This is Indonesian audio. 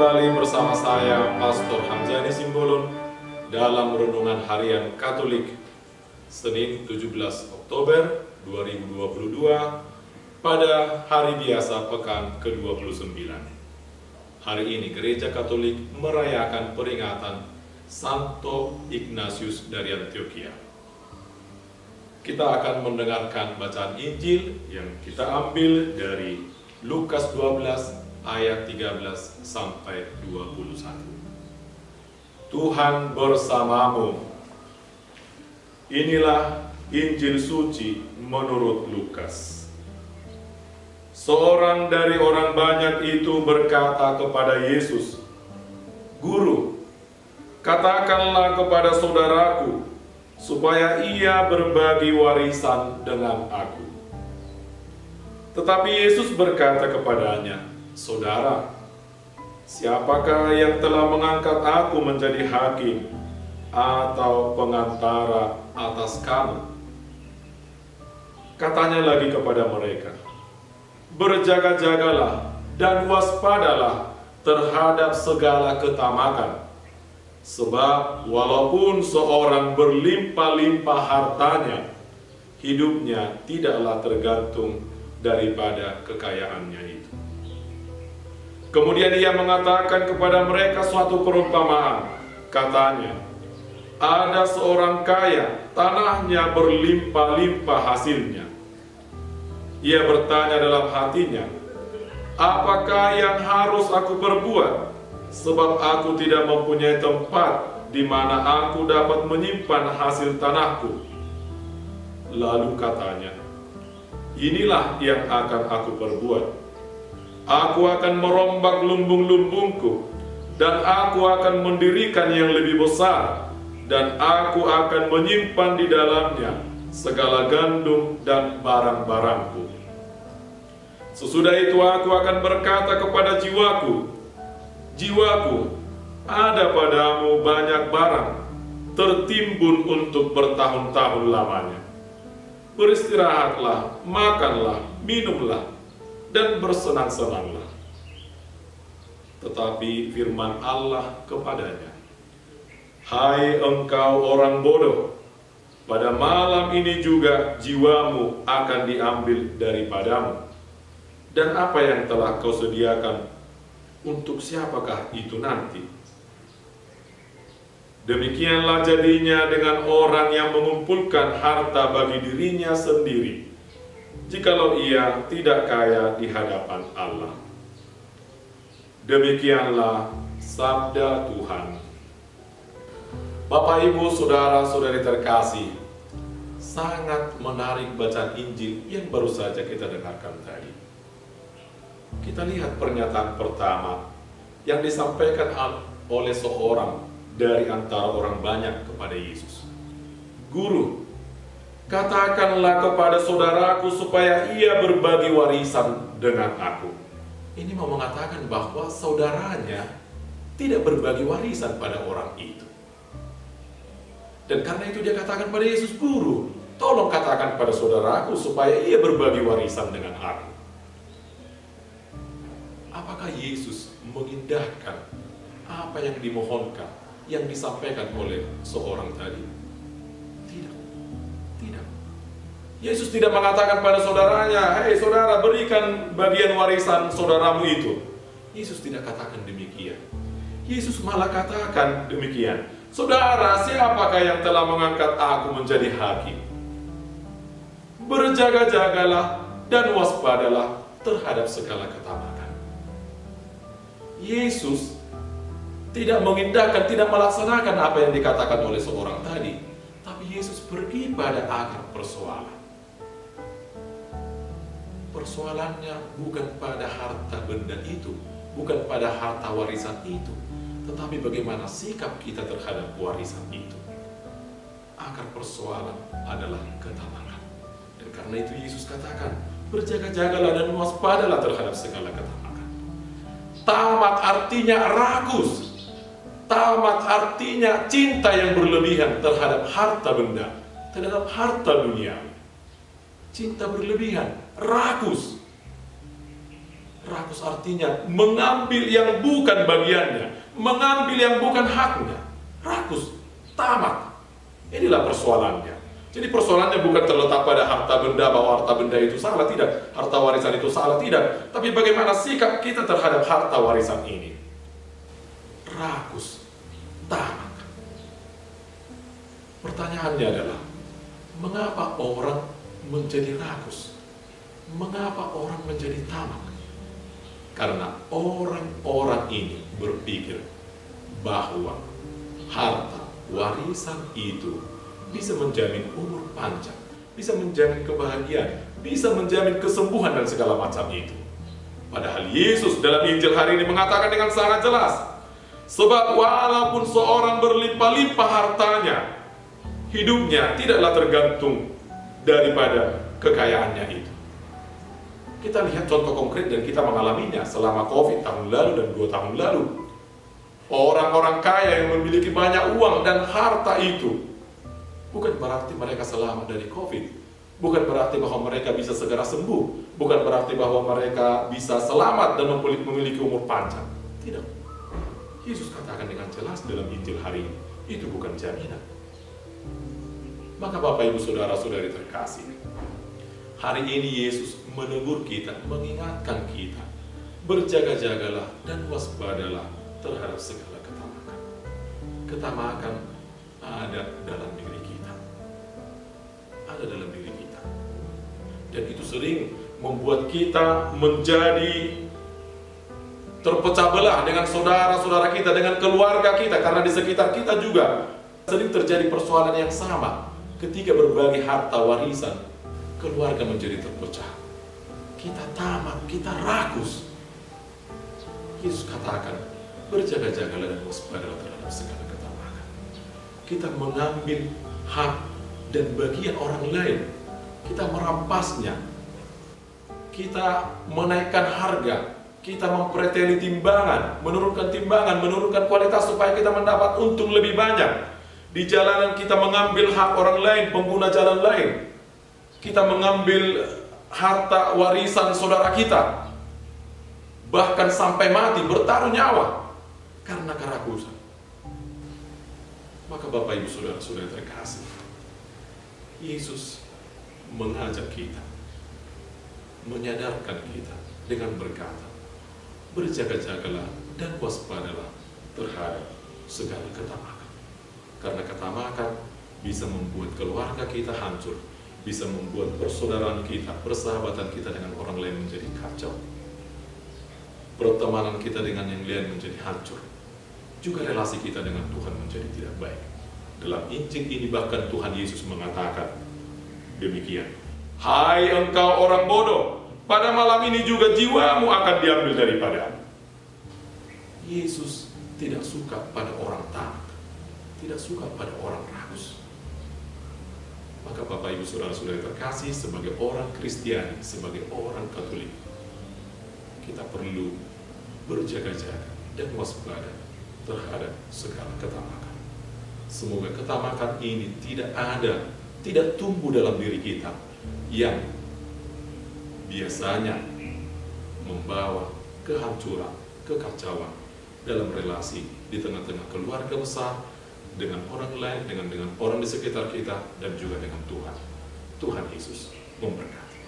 kembali bersama saya, Pastor Hamzani Simbolon, dalam Renungan Harian Katolik, Senin 17 Oktober 2022, pada hari biasa pekan ke-29. Hari ini Gereja Katolik merayakan peringatan Santo Ignatius dari Antioquia. Kita akan mendengarkan bacaan Injil yang kita ambil dari Lukas 12 ayat 13 sampai 21. Tuhan bersamamu. Inilah Injil suci menurut Lukas. Seorang dari orang banyak itu berkata kepada Yesus, "Guru, katakanlah kepada saudaraku supaya ia berbagi warisan dengan aku." Tetapi Yesus berkata kepadanya, "Saudara, siapakah yang telah mengangkat aku menjadi hakim atau pengantara atas kamu?" Katanya lagi kepada mereka, "Berjaga-jagalah dan waspadalah terhadap segala ketamakan. Sebab walaupun seorang berlimpah-limpah hartanya, hidupnya tidaklah tergantung daripada kekayaannya itu." Kemudian ia mengatakan kepada mereka suatu perumpamaan. Katanya, "Ada seorang kaya, tanahnya berlimpah-limpah hasilnya. Ia bertanya dalam hatinya, 'Apakah yang harus aku perbuat? Sebab aku tidak mempunyai tempat di mana aku dapat menyimpan hasil tanahku.' Lalu katanya, 'Inilah yang akan aku perbuat. Aku akan merombak lumbung-lumbungku, dan aku akan mendirikan yang lebih besar, dan aku akan menyimpan di dalamnya segala gandum dan barang-barangku. Sesudah itu aku akan berkata kepada jiwaku, jiwaku, ada padamu banyak barang, tertimbun untuk bertahun-tahun lamanya. Beristirahatlah, makanlah, minumlah, dan bersenang-senanglah.' Tetapi firman Allah kepadanya, 'Hai engkau orang bodoh, pada malam ini juga jiwamu akan diambil daripadamu. Dan apa yang telah kau sediakan, untuk siapakah itu nanti?' Demikianlah jadinya dengan orang yang mengumpulkan harta bagi dirinya sendiri, jikalau ia tidak kaya di hadapan Allah." Demikianlah sabda Tuhan. Bapak, Ibu, saudara-saudari terkasih, sangat menarik bacaan Injil yang baru saja kita dengarkan tadi. Kita lihat pernyataan pertama yang disampaikan oleh seorang dari antara orang banyak kepada Yesus. "Guru, katakanlah kepada saudaraku supaya ia berbagi warisan dengan aku." Ini mau mengatakan bahwa saudaranya tidak berbagi warisan pada orang itu. Dan karena itu dia katakan pada Yesus, "Guru, tolong katakan pada saudaraku supaya ia berbagi warisan dengan aku." Apakah Yesus mengindahkan apa yang dimohonkan, yang disampaikan oleh seorang tadi? Tidak. Yesus tidak mengatakan pada saudaranya, "Hei saudara, berikan bagian warisan saudaramu itu." Yesus tidak katakan demikian. Yesus malah katakan demikian, "Saudara, siapakah yang telah mengangkat aku menjadi hakim? Berjaga-jagalah dan waspadalah terhadap segala ketamakan." Yesus tidak mengindahkan, tidak melaksanakan apa yang dikatakan oleh seorang tadi, tapi Yesus pergi pada akar persoalan. Persoalannya bukan pada harta benda itu, bukan pada harta warisan itu, tetapi bagaimana sikap kita terhadap warisan itu. Akar persoalan adalah ketamakan. Dan karena itu Yesus katakan, "Berjaga-jagalah dan waspadalah terhadap segala ketamakan." Tamak artinya rakus. Tamak artinya cinta yang berlebihan terhadap harta benda, terhadap harta dunia. Cinta berlebihan, rakus. Rakus artinya mengambil yang bukan bagiannya, mengambil yang bukan haknya. Rakus, tamak. Inilah persoalannya. Jadi persoalannya bukan terletak pada harta benda, bahwa harta benda itu salah, tidak. Harta warisan itu salah, tidak. Tapi bagaimana sikap kita terhadap harta warisan ini. Rakus, tamak. Pertanyaannya adalah, mengapa orang menjadi rakus? Mengapa orang menjadi tamak? Karena orang-orang ini berpikir bahwa harta warisan itu bisa menjamin umur panjang, bisa menjamin kebahagiaan, bisa menjamin kesembuhan dan segala macam itu. Padahal Yesus dalam Injil hari ini mengatakan dengan sangat jelas, sebab walaupun seorang berlimpah-limpah hartanya, hidupnya tidaklah tergantung daripada kekayaannya itu. Kita lihat contoh konkret dan kita mengalaminya selama COVID tahun lalu dan 2 tahun lalu. Orang-orang kaya yang memiliki banyak uang dan harta itu, bukan berarti mereka selamat dari COVID. Bukan berarti bahwa mereka bisa segera sembuh. Bukan berarti bahwa mereka bisa selamat dan memiliki umur panjang. Tidak. Yesus katakan dengan jelas dalam Injil hari ini, itu bukan jaminan. Maka Bapak Ibu Saudara-saudari terkasih, hari ini Yesus menegur kita, mengingatkan kita, berjaga-jagalah dan waspadalah terhadap segala ketamakan. Ketamakan ada dalam diri kita. Ada dalam diri kita. Dan itu sering membuat kita menjadi terpecah belah dengan saudara-saudara kita, dengan keluarga kita, karena di sekitar kita juga sering terjadi persoalan yang sama. Ketika berbagi harta warisan, keluarga menjadi terpecah. Kita tamak, kita rakus. Yesus katakan, berjaga-jagalah dan waspadalah terhadap segala ketamakan. Kita mengambil hak dan bagian orang lain, kita merampasnya, kita menaikkan harga, kita mempreteli timbangan, menurunkan kualitas supaya kita mendapat untung lebih banyak. Di jalanan kita mengambil hak orang lain, pengguna jalan lain. Kita mengambil harta warisan saudara kita. Bahkan sampai mati, bertaruh nyawa karena kerakusan. Maka Bapak Ibu Saudara-saudari terkasih, Yesus mengajak kita, menyadarkan kita dengan berkata, berjaga-jagalah dan waspadalah terhadap segala ketamakan. Karena ketamakan bisa membuat keluarga kita hancur, bisa membuat persaudaraan kita, persahabatan kita dengan orang lain menjadi kacau, pertemanan kita dengan yang lain menjadi hancur, juga relasi kita dengan Tuhan menjadi tidak baik. Dalam Injil ini bahkan Tuhan Yesus mengatakan demikian, hai engkau orang bodoh, pada malam ini juga jiwamu akan diambil daripadamu. Yesus tidak suka pada orang tamak, tidak suka pada orang rakus. Maka Bapak Ibu Saudara-saudari terkasih, sebagai orang Kristiani, sebagai orang Katolik, kita perlu berjaga-jaga dan waspada terhadap segala ketamakan. Semoga ketamakan ini tidak tumbuh dalam diri kita, yang biasanya membawa kehancuran, kekacauan dalam relasi di tengah-tengah keluarga besar, dengan orang lain, dengan orang di sekitar kita, dan juga dengan Tuhan. Tuhan Yesus memberkati.